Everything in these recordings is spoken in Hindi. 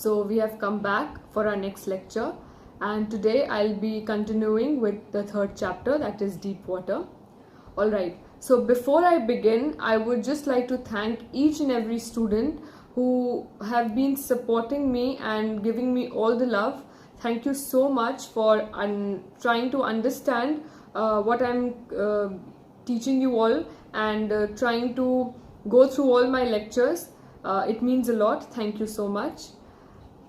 So we have come back for our next lecture, and today I'll be continuing with the third chapter, that is deep water. Alright, so before I begin, I would just like to thank each and every student who have been supporting me and giving me all the love. Thank you so much for trying to understand what I'm teaching you all and trying to go through all my lectures. It means a lot. Thank you so much.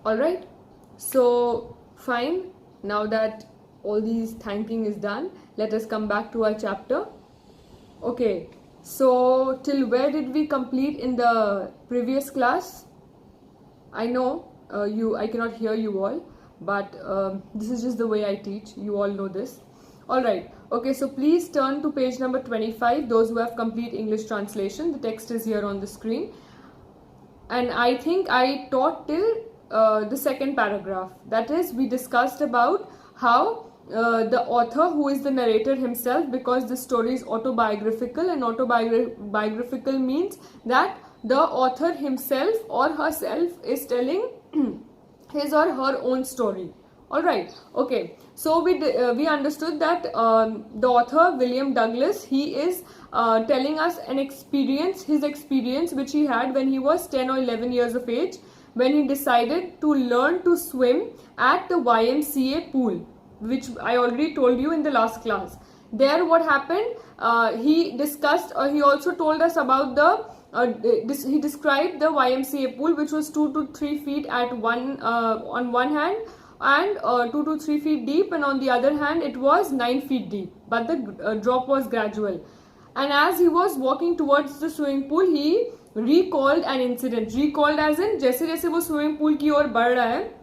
Alright, so fine. Now that all these thanking is done, let us come back to our chapter. Okay, so till where did we complete in the previous class? I know I cannot hear you all, but this is just the way I teach. You all know this. Alright, okay, so please turn to page number 25, those who have complete English translation. The text is here on the screen. And I think I taught till the second paragraph. That is, we discussed about how the author, who is the narrator himself, because the story is autobiographical, and autobiographical means that the author himself or herself is telling his or her own story. Alright, okay, so we understood that the author William Douglas, he is telling us his experience which he had when he was 10 or 11 years of age, when he decided to learn to swim at the YMCA pool, which I already told you in the last class. There what happened, he also told us about he described the YMCA pool, which was 2 to 3 feet on one hand, and 2 to 3 feet deep, and on the other hand it was 9 feet deep, but the drop was gradual. And as he was walking towards the swimming pool, he recalled an incident. Recalled as in, जैसे जैसे वो swimming pool की ओर बढ़ रहा है,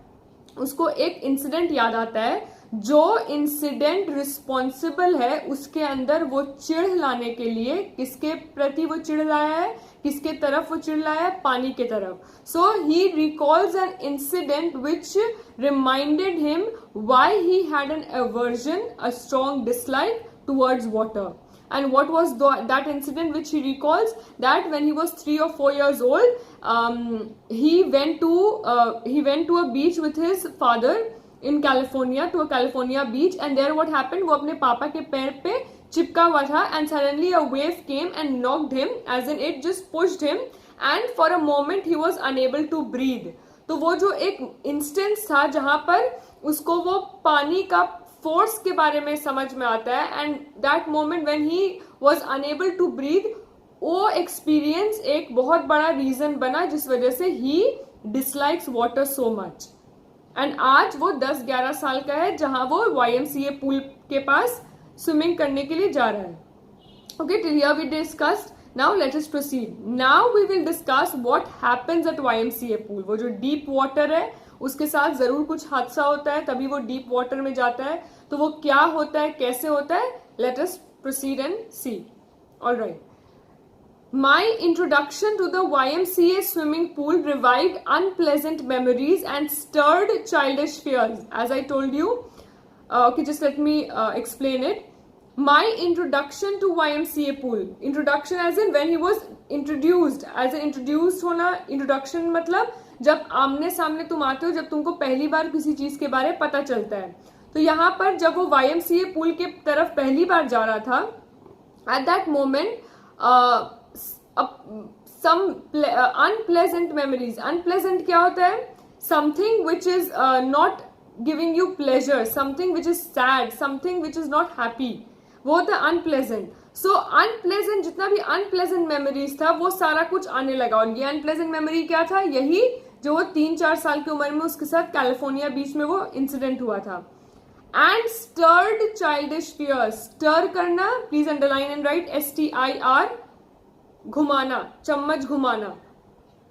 उसको एक इंसिडेंट याद आता है. जो इंसिडेंट रिस्पॉन्सिबल है उसके अंदर वो चिढ़ लाने के लिए, किसके प्रति वो चिढ़ लाया है, किसके तरफ वो चिढ़ लाया है, पानी के तरफ. So he recalls an incident which reminded him why he had an aversion, a strong dislike towards water. And what was that incident which he recalls? That when he was 3 or 4 years old, he went to a beach with his father in California, to a California beach, and there what happened, वो अपने पापा के पैर पे चिपका हुआ था, and suddenly a wave came and knocked him, as in it just pushed him, and for a moment he was unable to breathe. तो वो जो एक इंस्टेंस था जहां पर उसको वो पानी का फोर्स के बारे में समझ में आता है, and that moment when he was unable to breathe, वो एक्सपीरियंस एक बहुत बड़ा रीजन बना जिस वजह से he dislikes water so much. And आज वो 10-11 साल का है, जहां वो YMCA पूल के पास स्विमिंग करने के लिए जा रहा है. Okay, till here we discussed. Now let us proceed. Now we will discuss what happens at YMCA pool. वो जो डीप वाटर है उसके साथ जरूर कुछ हादसा होता है, तभी वो डीप वाटर में जाता है. तो वो क्या होता है, कैसे होता है, let us proceed and see. Alright, my introduction to the YMCA swimming pool revived unpleasant memories and stirred childish fears, as I told you. Okay, just let me explain it. My introduction to YMCA pool. Introduction as in when he was introduced. As in introduced होना, introduction मतलब जब आमने सामने तुम आते हो, जब तुमको पहली बार किसी चीज के बारे में पता चलता है. तो यहाँ पर जब वो YMCA pool के तरफ पहली बार जा रहा था, at that moment some unpleasant memories. Unpleasant क्या होता है? Something which is not giving you pleasure, something which is sad, something which is not happy. वो होता है अनप्लेजेंट. सो अनप्लेजेंट, जितना भी अनप्लेजेंट मेमोरीज था वो सारा कुछ आने लगा. और ये अनप्लेजेंट मेमोरी क्या था? यही जो वो 3-4 साल की उम्र में उसके साथ कैलिफोर्निया बीच में वो इंसिडेंट हुआ था. And stirred childish fears. Stir करना, please underline and write, STIR, घुमाना, चम्मच घुमाना.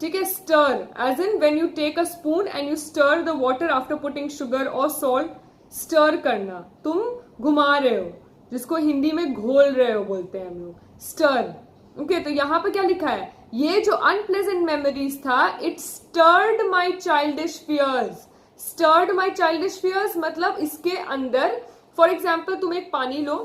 ठीक है, stir as in when you take a spoon and you stir the water after putting sugar और सॉल्ट. स्टर करना, तुम घुमा रहे हो, जिसको हिंदी में घोल रहे हो बोलते हैं हम लोग, स्टर. ओके, तो यहाँ पर क्या लिखा है? ये जो अनप्लेजेंट मेमोरीज था, it stirred my childish fears. Stirred my childish fears मतलब इसके अंदर, फॉर एग्जाम्पल तुम एक पानी लो,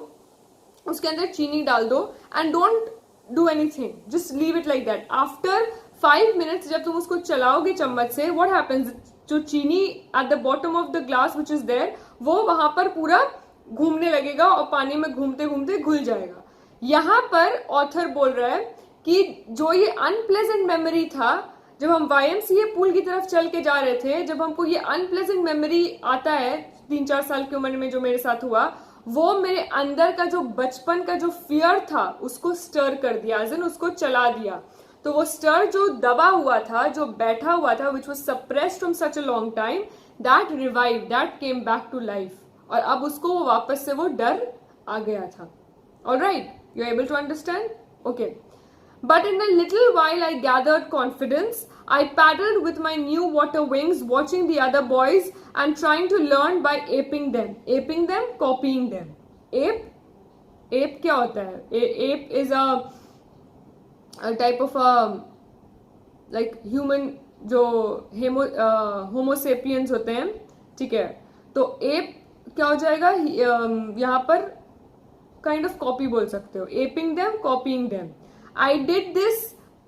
उसके अंदर चीनी डाल दो, and don't do anything, just leave it like that. After 5 minutes जब तुम उसको चलाओगे चम्मच से, व्हाट हैपेंस, जो चीनी at the bottom of the glass which is there, वो वहां पर पूरा घूमने लगेगा और पानी में घूमते घूमते घुल जाएगा। यहां पर ऑथर बोल रहा है कि जो ये अनप्लेजेंट मेमोरी था, जब हम YMCA पूल की तरफ चल के जा रहे थे, जब हमको ये अनप्लेजेंट मेमोरी आता है 3-4 साल की उम्र में जो मेरे साथ हुआ, वो मेरे अंदर का जो बचपन का जो फियर था उसको स्टर कर दिया, एज इन उसको चला दिया। तो वो स्टर जो दबा हुआ था, जो बैठा हुआ था, which was suppressed from such a long time, that revive, that came back to life, और अब उसको वो वापस से वो डर आ गया था। Alright, you are able to understand? Okay. But in a little while I gathered confidence. I paddled with my new water wings, watching the other boys and trying to learn by aping them. Aping them, copying them. Ape क्या होता है? Ape is a type of a like human जो homo sapiens होते हैं, ठीक है? तो ape क्या हो जाएगा? यहाँ पर kind of copy बोल सकते हो. Aping them, copying them. I did this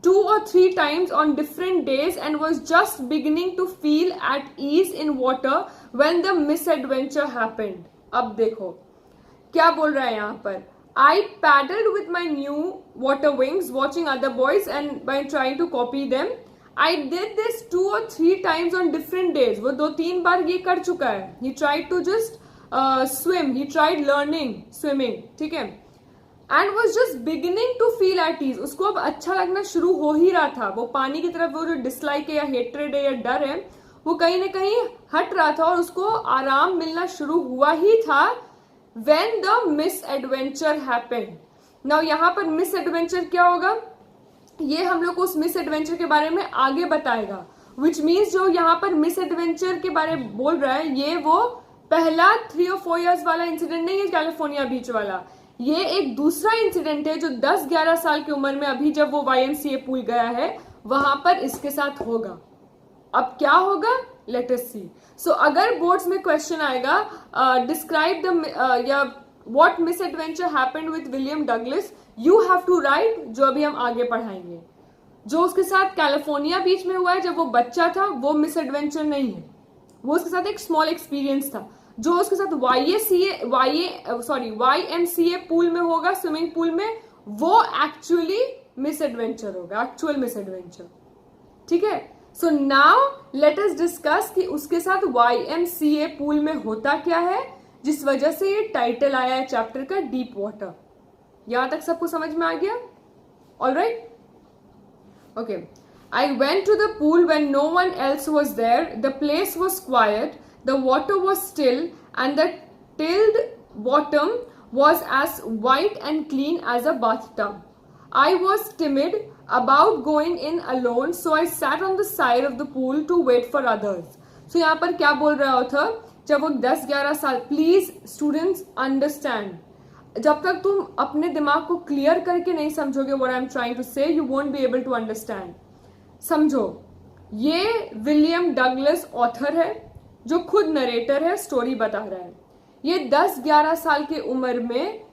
2 or 3 times on different days and was just beginning to feel at ease in water when the misadventure happened. अब देखो क्या बोल रहा है यहाँ पर. I paddled with my new water wings, watching other boys and by trying to copy them. I did this 2 or 3 times on different days. वो 2-3 बार ये कर चुका है. He tried to just swim. He tried learning swimming. ठीक है. And was just beginning to feel at ease. उसको अब अच्छा लगना शुरू हो ही रहा था. वो पानी की तरफ वो जो डिसलाइक है या हेट्रेड है या डर है वो कहीं ना कहीं हट रहा था और उसको आराम मिलना शुरू हुआ ही था when the miss adventure happened. Now यहाँ पर मिस एडवेंचर क्या होगा ये हम लोग को उस मिस एडवेंचर के बारे में आगे बताएगा. विच मीन्स जो यहाँ पर मिस एडवेंचर के बारे में बोल रहा है ये वो पहला 3 or 4 years वाला इंसिडेंट नहीं है कैलिफोर्निया बीच वाला. ये एक दूसरा इंसिडेंट है जो 10-11 साल की उम्र में अभी जब वो YMCA पूल गया है वहां पर इसके साथ होगा. अब क्या होगा लेट अस सी. सो अगर बोर्ड्स में क्वेश्चन आएगा डिस्क्राइब द या what misadventure happened with William Douglas, you have to write जो अभी हम आगे पढ़ाएंगे. जो उसके साथ कैलिफोर्निया बीच में हुआ है जब वो बच्चा था वो मिस एडवेंचर नहीं है, वो उसके साथ एक स्मॉल एक्सपीरियंस था. जो उसके साथ YMCA पूल में होगा, स्विमिंग पूल में, वो एक्चुअली मिस एडवेंचर होगा, एक्चुअल मिस एडवेंचर. ठीक है. So now let us discuss कि उसके साथ YMCA पूल में होता क्या है जिस वजह से ये टाइटल आया है चैप्टर का डीप वाटर. यहां तक सबको समझ में आ गया? Alright. Okay. I went to the pool when no one else was there. The place was quiet. The water was still and the tilled bottom was as white and clean as a bathtub. I was timid about going in alone, so I sat on the side of the pool to wait for others. So यहाँ पर क्या बोल रहा था जब वो 10-11 साल, प्लीज स्टूडेंट्स अंडरस्टैंड, जब तक तुम अपने दिमाग को क्लियर करके नहीं समझोगे what I am trying to say, you won't be able to understand. समझो, ये विलियम डगलस ऑथर है जो खुद नरेटर है, स्टोरी बता रहा है. ये 10-11 साल की उम्र में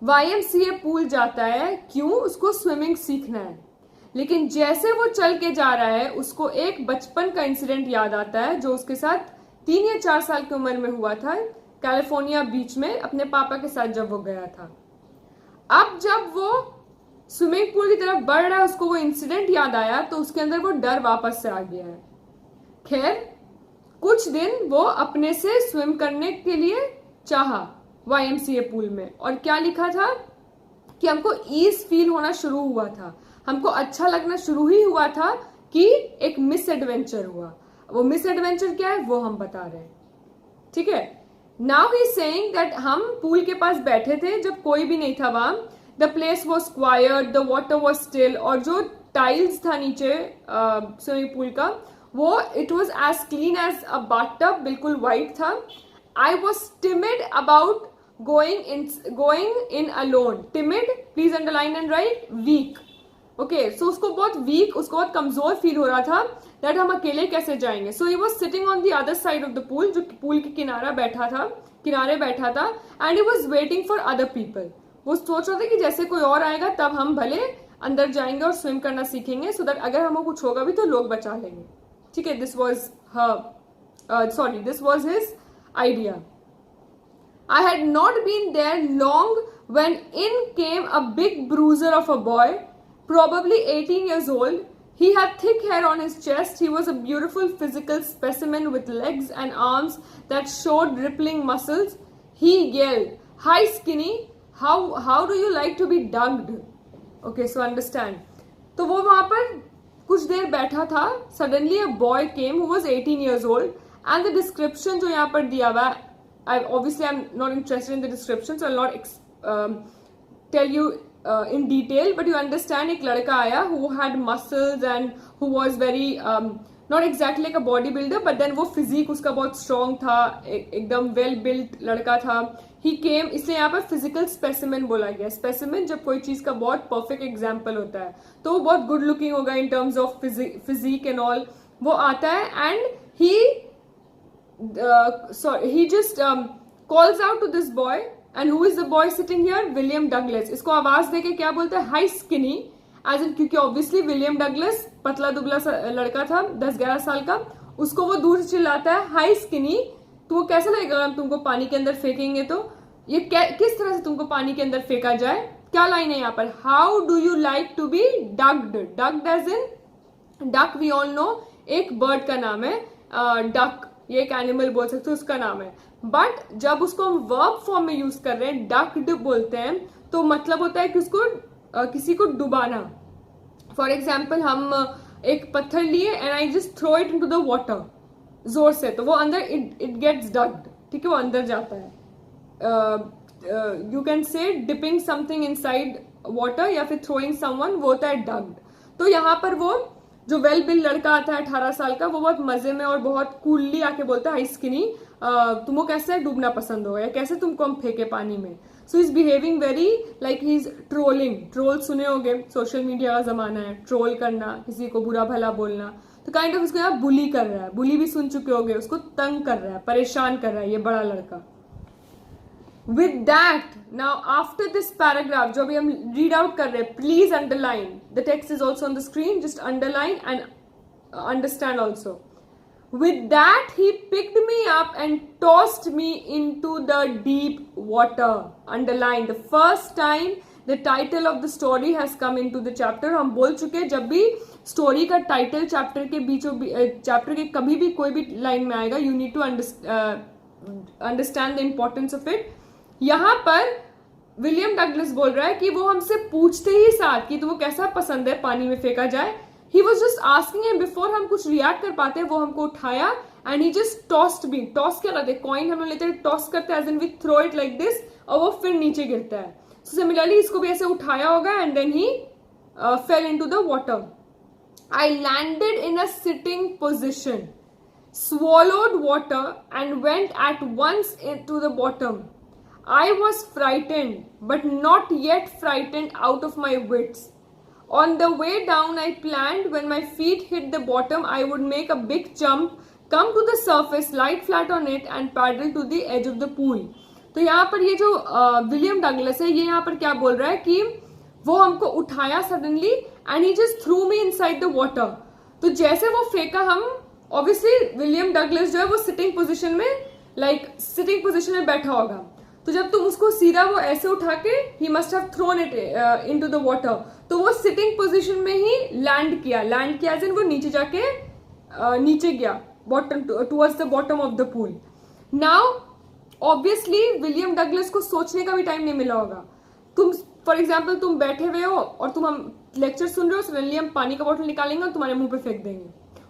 YMCA पूल जाता है. क्यों? उसको स्विमिंग सीखना है. लेकिन जैसे वो चल के जा रहा है उसको एक बचपन का इंसिडेंट याद आता है जो उसके साथ 3 या 4 साल की उम्र में हुआ था कैलिफोर्निया बीच में अपने पापा के साथ जब वो गया था. अब जब वो स्विमिंग पूल की तरफ बढ़ रहा है उसको वो इंसिडेंट याद आया तो उसके अंदर वो डर वापस से आ गया है. खैर कुछ दिन वो अपने से स्विम करने के लिए चाहा YMCA पूल में, और क्या लिखा था कि हमको ईज फील होना शुरू हुआ था, हमको अच्छा लगना शुरू ही हुआ था कि एक मिस एडवेंचर हुआ. वो मिस एडवेंचर क्या है वो हम बता रहे हैं. ठीक है. नाउ ही सेइंग दैट हम पूल के पास बैठे थे जब कोई भी नहीं था वहां. The place was quiet, the water was still, और जो टाइल्स था नीचे स्विमिंग पूल का वो it was as clean as a bathtub, बिल्कुल व्हाइट था. I was timid about going in alone. Timid, please underline and write, weak. Okay. So उसको बहुत वीक, उसको बहुत कमजोर फील हो रहा था दैट हम अकेले कैसे जाएंगे. So he was sitting on the other side of the pool, जो पूल के किनारे बैठा था and he was waiting for other people. वो सोच रहा था कि जैसे कोई और आएगा तब हम भले अंदर जाएंगे और स्विम करना सीखेंगे, सो दैट अगर हमको कुछ होगा भी तो लोग बचा लेंगे. ठीक है. This was her this was his idea. I had not been there long when in came a big bruiser of a boy, probably 18 years old. He had thick hair on his chest. He was a beautiful physical specimen with legs and arms that showed rippling muscles. He yelled, "Hi skinny, how do you like to be dugged?" Okay, so understand. तो वो वहां पर कुछ देर बैठा था. Suddenly a boy came who was 18 years old, and the description जो यहाँ पर दिया हुआ है, I'm not interested in the description, so I'll not tell you in detail, but you understand एक लड़का आया who had muscles and who was very not exactly like a bodybuilder, but then वो physique उसका बहुत strong था, एकदम well built लड़का था. He came, इसलिए यहाँ पर physical specimen बोला गया. Specimen जब कोई चीज का बहुत perfect example होता है, तो वो बहुत good looking होगा in terms of physique and all. वो आता है and he just calls out to this boy, and who is the boy sitting here? William Douglas. इसको आवाज देके क्या बोलते हैं? Hi skinny, as in क्योंकि obviously William Douglas पतला दुबला लड़का था 10-11 साल का, उसको वो दूर से चिल्लाता है Hi skinny. तो वो कैसा लगेगा हम तुमको पानी के अंदर फेंकेंगे? तो ये किस तरह से तुमको पानी के अंदर फेंका जाए? क्या लाइन है यहाँ पर? How do you like to be ducked? Ducked as in duck we all know एक bird का नाम है, duck ये एक एनिमल बोल सकते हो, उसका नाम है. बट जब उसको हम वर्ब फॉर्म में यूज कर रहे हैं, डक्ड बोलते हैं, तो मतलब होता है कि उसको किसी को डुबाना. फॉर एग्जाम्पल हम एक पत्थर लिए and I just throw it into the water जोर से, तो वो अंदर इट गेट्स डक्ड. ठीक है, वो अंदर जाता है. You can say dipping something inside water या फिर थ्रोइंग समवन, वो होता है डक्ड. तो यहाँ पर वो जो वेल बिल्ड लड़का आता है 18 साल का, वो बहुत मजे में और बहुत कूलली आके बोलता है हाई स्किनी, तुमको कैसे डूबना पसंद होगा या कैसे तुमको हम फेंके पानी में. So is behaving very like he is trolling. Troll सुने होगे, सोशल मीडिया का जमाना है, ट्रोल करना, किसी को बुरा भला बोलना. तो काइंड ऑफ उसको यहाँ बुली कर रहा है. बुली भी सुन चुके होगे, उसको तंग कर रहा है, परेशान कर रहा है ये बड़ा लड़का. With that, now after this paragraph जो अभी हम read out कर रहे हैं, please underline. The text is also on the screen. Just underline and understand also. With that, he picked me up and tossed me into the deep water. Underline. The first time the title of the story has come into the chapter. हम बोल चुके हैं जब भी story का title chapter के बीचों chapter के कभी भी कोई भी line में आएगा, you need to understand the importance of it. यहाँ पर विलियम डगलस बोल रहा है कि वो हमसे पूछते ही साथ कि तुमको कैसा पसंद है पानी में फेंका जाए. He was just asking him before हम कुछ रिएक्ट कर पाते हैं. वो हमको उठाया and he just tossed me. Toss क्या करते हैं? कॉइन हम लोग लेते हैं, टॉस करते हैं as in we throw it like this, और वो फिर नीचे गिरता है. सो सिमिलरली इसको भी ऐसे उठाया होगा and then he fell into the water. I landed in a sitting position, swallowed water and went at once into the bottom. I was frightened, but not yet frightened out of my wits. On the way down, I planned when my feet hit the bottom, I would make a big jump, come to the surface, lie flat on it, and paddle to the edge of the pool. तो यहाँ पर ये जो विलियम डगलस है, ये यहाँ पर क्या बोल रहा है कि वो हमको उठाया suddenly and he just through me inside the water. तो जैसे वो फेंका, हम ऑब्वियसली विलियम डगलस जो है वो सिटिंग पोजीशन में सिटिंग पोजीशन में बैठा होगा. तो जब तुम उसको सीधा वो ऐसे उठा के ही must have thrown it into the water, तो वो सिटिंग पोजीशन में ही लैंड किया एज इन वो नीचे जाके नीचे गया bottom towards the bottom of the pool. Now obviously William Douglas को सोचने का भी टाइम नहीं मिला होगा. तुम फॉर एग्जाम्पल तुम बैठे हुए हो और तुम हम लेक्चर सुन रहे हो, सडनली हम पानी का बॉटल निकालेंगे और तुम्हारे मुंह पे फेंक देंगे.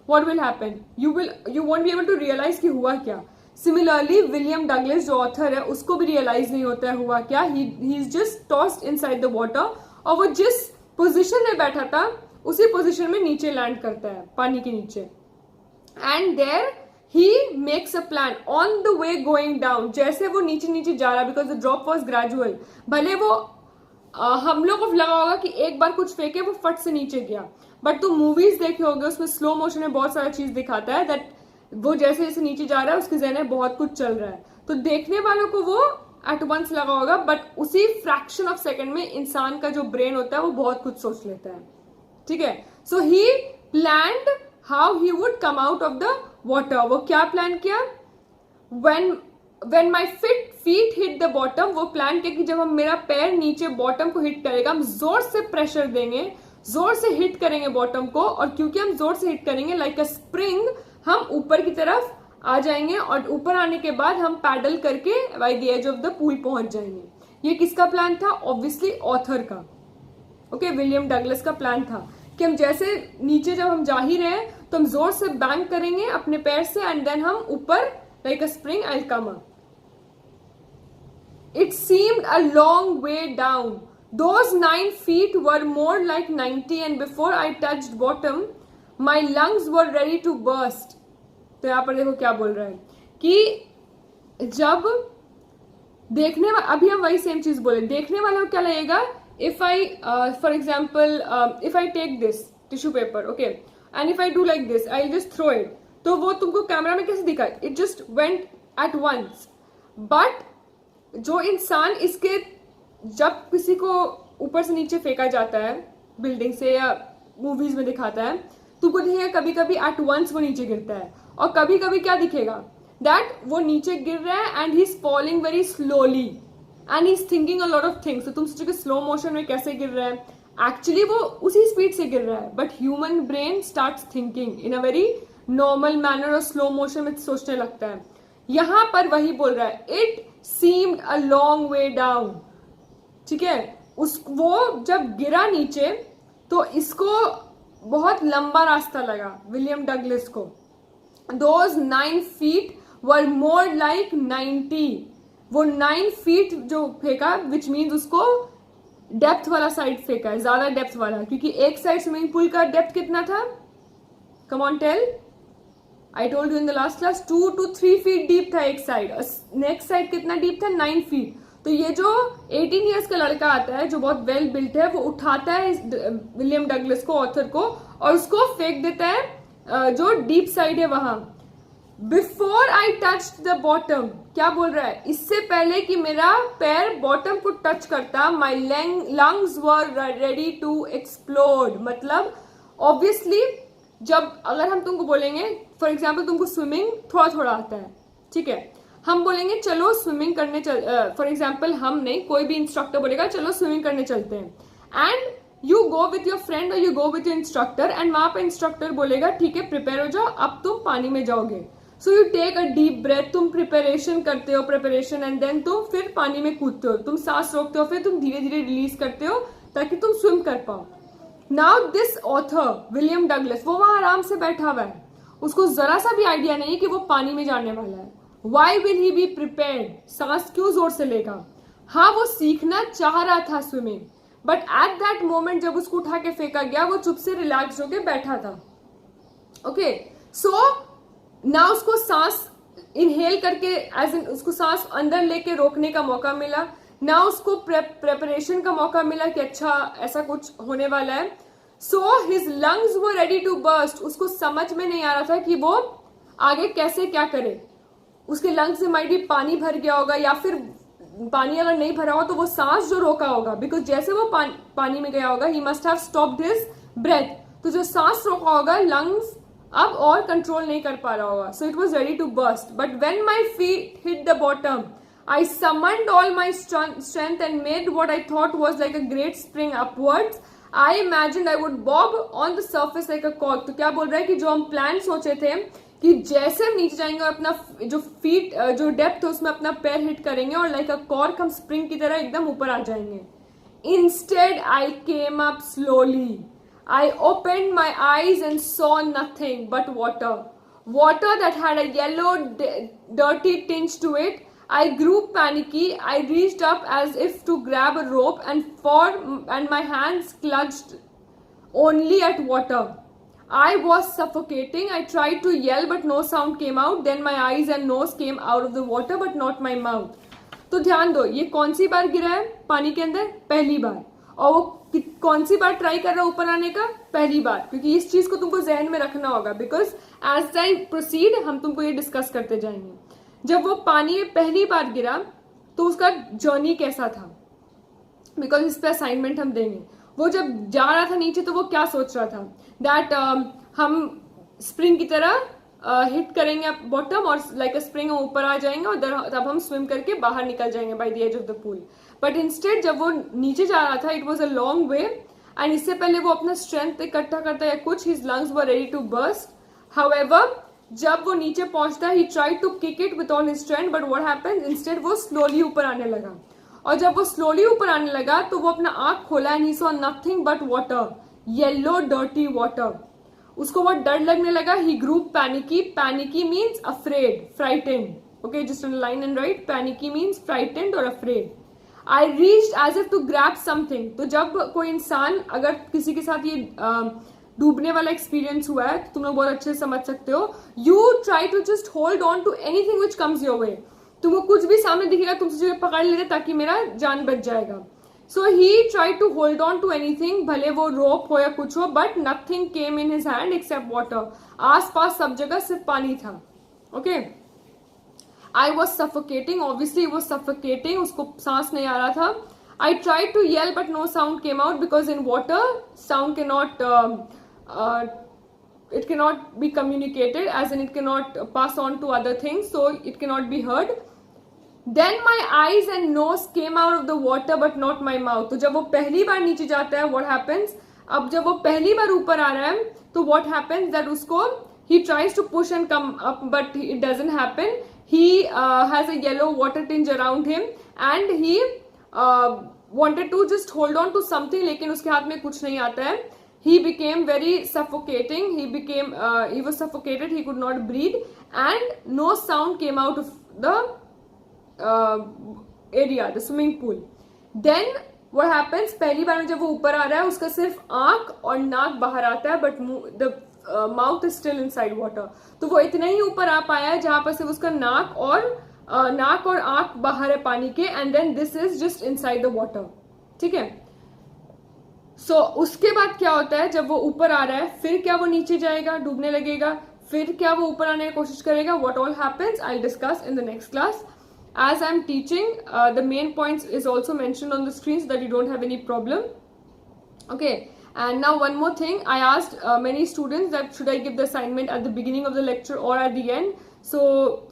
What will happen? You won't be able to realise कि हुआ क्या. सिमिलरली विलियम डगलस जो ऑथर है, उसको भी रियलाइज नहीं होता है हुआ क्या. He is just tossed inside the water, और वो जिस पोजीशन में बैठा था उसी पोजीशन में नीचे लैंड करता है पानी के नीचे. And there he makes a plan on the way going down. जैसे वो नीचे नीचे जा रहा, because the drop was gradual. भले वो हम लोग को लगा होगा कि एक बार कुछ फेंके वो फट से नीचे गया, बट तुम मूवीज देखे होगे, उसमें स्लो मोशन में बहुत सारा चीज दिखाता है दैट वो जैसे जैसे नीचे जा रहा है उसके जहन में बहुत कुछ चल रहा है. तो देखने वालों को वो एट वंस लगा होगा, बट उसी फ्रैक्शन ऑफ सेकंड में इंसान का जो ब्रेन होता है वो बहुत कुछ सोच लेता है. ठीक है. So he planned how he would come out of the water. वो क्या प्लान किया? when my feet hit the bottom, वो प्लान किया कि जब हम मेरा पैर नीचे बॉटम को हिट करेगा, हम जोर से प्रेशर देंगे, जोर से हिट करेंगे बॉटम को, और क्योंकि हम जोर से हिट करेंगे लाइक अ स्प्रिंग, हम ऊपर की तरफ आ जाएंगे, और ऊपर आने के बाद हम पैडल करके by the edge of the pool पहुंच जाएंगे. ये किसका प्लान था? ऑब्वियसली ऑथर का. ओके, विलियम डगलस का प्लान था कि हम जैसे नीचे जब हम जा ही रहे हैं तो हम जोर से बैंग करेंगे अपने पैर से, एंड देन हम ऊपर like a spring I come up. It seemed a long way down. Those 9 feet were more like 90, and before I touched bottom, my lungs were ready to burst. तो यहाँ पर देखो क्या बोल रहा है कि जब देखने अभी हम वही सेम चीज बोले, देखने वाले को क्या लगेगा? If I, for example, if I take this tissue paper, okay, and if I do like this, I'll just throw it. तो वो तुमको कैमरा में कैसे दिखा? It just went at once. But जो इंसान इसके जब किसी को ऊपर से नीचे फेंका जाता है बिल्डिंग से या मूवीज में दिखाता है, तुमको दिखेगा कभी कभी एट वंस वो नीचे गिरता है, और कभी कभी क्या दिखेगा? दैट वो नीचे गिर रहा है and he is falling very slowly and he is thinking a lot of things. तो तुम सोचोगे स्लो मोशन में कैसे गिर रहा है? एक्चुअली वो उसी स्पीड से गिर रहा है, but human brain starts thinking in a very normal manner और स्लो मोशन में सोचने लगता है. यहां पर वही बोल रहा है, it seemed a long way down. ठीक है, वो जब गिरा नीचे तो इसको बहुत लंबा रास्ता लगा विलियम डगलस को. Those 9 feet were more like 90. वो 9 feet जो फेंका, which means उसको डेप्थ वाला साइड फेंका है, ज्यादा डेप्थ वाला, क्योंकि एक साइड स्विमिंग पूल का डेप्थ कितना था? Come on, tell. I told you in the last class 2 to 3 feet deep था एक साइड, नेक्स्ट साइड कितना डीप था? 9 feet. तो ये जो 18 years का लड़का आता है जो बहुत वेल बिल्ट है, वो उठाता है विलियम डगलस को, ऑथर को, और उसको फेंक देता है जो डीप साइड है वहां. Before I touch the bottom, क्या बोल रहा है? इससे पहले कि मेरा पैर बॉटम को टच करता, my lungs were ready to explode. मतलब ऑब्वियसली जब अगर हम तुमको बोलेंगे, फॉर एग्जाम्पल तुमको स्विमिंग थोड़ा थोड़ा आता है, ठीक है, हम बोलेंगे चलो स्विमिंग करने चल, फॉर एग्जाम्पल हम नहीं, कोई भी इंस्ट्रक्टर बोलेगा चलो स्विमिंग करने चलते हैं, and you go with your friend और you go with your instructor, and वहां पर इंस्ट्रक्टर बोलेगा ठीक है प्रिपेयर हो जाओ, अब तुम पानी में जाओगे. So you take a deep breath, तुम प्रिपरेशन करते हो, प्रिपरेशन, एंड देन तुम फिर पानी में कूदते हो, तुम सांस रोकते हो, फिर तुम धीरे धीरे रिलीज करते हो ताकि तुम स्विम कर पाओ. Now this author William Douglas, वो वहां आराम से बैठा हुआ है, उसको जरा सा भी आइडिया नहीं कि वो पानी में जाने वाला है. Why will he be prepared? सांस क्यों जोर से लेगा? हाँ, वो सीखना चाह रहा था swimming, but at that moment जब उसको उठा के फेंका गया, वो चुप से रिलैक्स होके बैठा था. ओके, सो ना उसको सांस इनहेल करके एज इन उसको सांस अंदर लेके रोकने का मौका मिला, ना उसको प्रेपरेशन का मौका मिला कि अच्छा ऐसा कुछ होने वाला है. So his lungs were ready to burst. उसको समझ में नहीं आ रहा था कि वो आगे कैसे क्या करे. उसके लंग्स में माइट भी पानी भर गया होगा, या फिर पानी अगर नहीं भरा हो तो वो सांस जो रोका होगा, बिकॉज जैसे वो पानी में गया होगा, he must have stopped his breath. तो जो सांस रोका होगा, लंग्स अब और कंट्रोल नहीं कर पा रहा होगा. So it was ready to burst. But when my feet hit the bottom, I summoned all my strength and made what I thought was like a great spring upwards. I imagined I would bob on the surface like a cork. तो क्या बोल रहा है कि जो हम प्लान सोचे थे कि जैसे हम नीचे जाएंगे और अपना जो फीट जो डेप्थ है उसमें अपना पैर हिट करेंगे और लाइक अ कॉर्क हम स्प्रिंग की तरह एकदम ऊपर आ जाएंगे. Instead, I came up slowly. I opened my eyes and saw nothing but water. Water that had a yellow, dirty tinge to it. I grew panicky. I reached up as if to grab a rope, and my hands clutched only at water. I was suffocating. I tried to yell, but no sound came out. Then my eyes and nose came out of the water, but not my mouth. तो ध्यान दो, ये कौन सी बार गिरा है पानी के अंदर? पहली बार. और वो कौन सी बार ट्राई कर रहा है ऊपर आने का? पहली बार. क्योंकि इस चीज को तुमको जहन में रखना होगा, बिकॉज एज टाइम प्रोसीड हम तुमको ये डिस्कस करते जाएंगे. जब वो पानी में पहली बार गिरा तो उसका जर्नी कैसा था, बिकॉज इस पे असाइनमेंट हम देंगे. वो जब जा रहा था नीचे तो वो क्या सोच रहा था? दैट हम स्प्रिंग की तरह हिट करेंगे बॉटम और लाइक अ स्प्रिंग ऊपर आ जाएंगे और तब हम स्विम करके बाहर निकल जाएंगे by the edge of the pool. But instead जब वो नीचे जा रहा था, it was a long way, and इससे पहले वो अपना स्ट्रेंथ इकट्ठा करता है कुछ, his lungs were ready to burst. However जब वो नीचे पहुंचता है, he tried to kick it with all his strength, but what happens, instead वो स्लोली ऊपर आने लगा. और जब वो स्लोली ऊपर आने लगा तो वो अपना आंख खोला and he saw nothing but water, yellow dirty water. उसको बहुत डर लगने लगा. He grew panicky. Panicky means afraid, frightened. Okay, just underline and write. Panicky means frightened और afraid. I reached as if to grab something. तो जब कोई इंसान, अगर किसी के साथ ये डूबने वाला एक्सपीरियंस हुआ है तो तुम लोग बहुत अच्छे से समझ सकते हो. You try to just hold on to anything which comes your way. तुमको कुछ भी सामने दिखेगा, तुम सोचोगे पकड़ लेते ताकि मेरा जान बच जाएगा. So he try to hold on to anything, भले वो रोप हो या कुछ हो, but nothing came in his hand except water. आसपास सब जगह सिर्फ पानी था. Okay, I was suffocating. Obviously वो सफोकेटिंग, उसको सांस नहीं आ रहा था. I try to yell but no sound came out because in water sound के not, it cannot be communicated, as in it cannot pass on to other things, so it cannot be heard. Then my eyes and nose came out of the water but not my mouth. तो जब वो पहली बार नीचे जाता है, what happens, अब जब वो पहली बार ऊपर आ रहा है तो what happens that उसको he tries to push and come up but it doesn't happen. He has a yellow water tinge around him and he wanted to just hold on to something, लेकिन उसके हाथ में कुछ नहीं आता है. He became very suffocating. He was suffocated. He could not breathe, and no sound came out of the area, the swimming pool. Then what happens? पहली बार में जब वो ऊपर आ रहा है, उसका सिर्फ आंख और नाक बाहर आता है, but the mouth is still inside water. तो वो इतना ही ऊपर आ पाया है जहां पर सिर्फ उसका नाक और आंख बाहर है पानी के, and then this is just inside the water. ठीक है. सो उसके बाद क्या होता है, जब वो ऊपर आ रहा है, फिर क्या वो नीचे जाएगा, डूबने लगेगा, फिर क्या वो ऊपर आने की कोशिश करेगा. What all happens I discuss in the next class. As I am teaching, the main points is also mentioned on the screen so that you don't have any problem. Okay, and now one more thing, I asked many students that should I give the assignment at the beginning of the lecture or at the end. So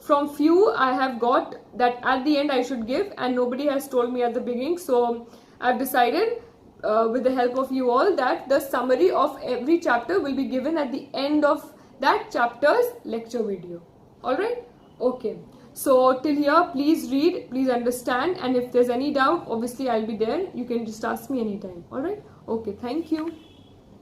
from few I have got that at the end I should give, and nobody has told me at the beginning, so I've decided with the help of you all that the summary of every chapter will be given at the end of that chapter's lecture video. Alright? Okay. So till here, please read, please understand, and if there's any doubt, obviously I'll be there. You can just ask me anytime. Alright? Okay. Thank you.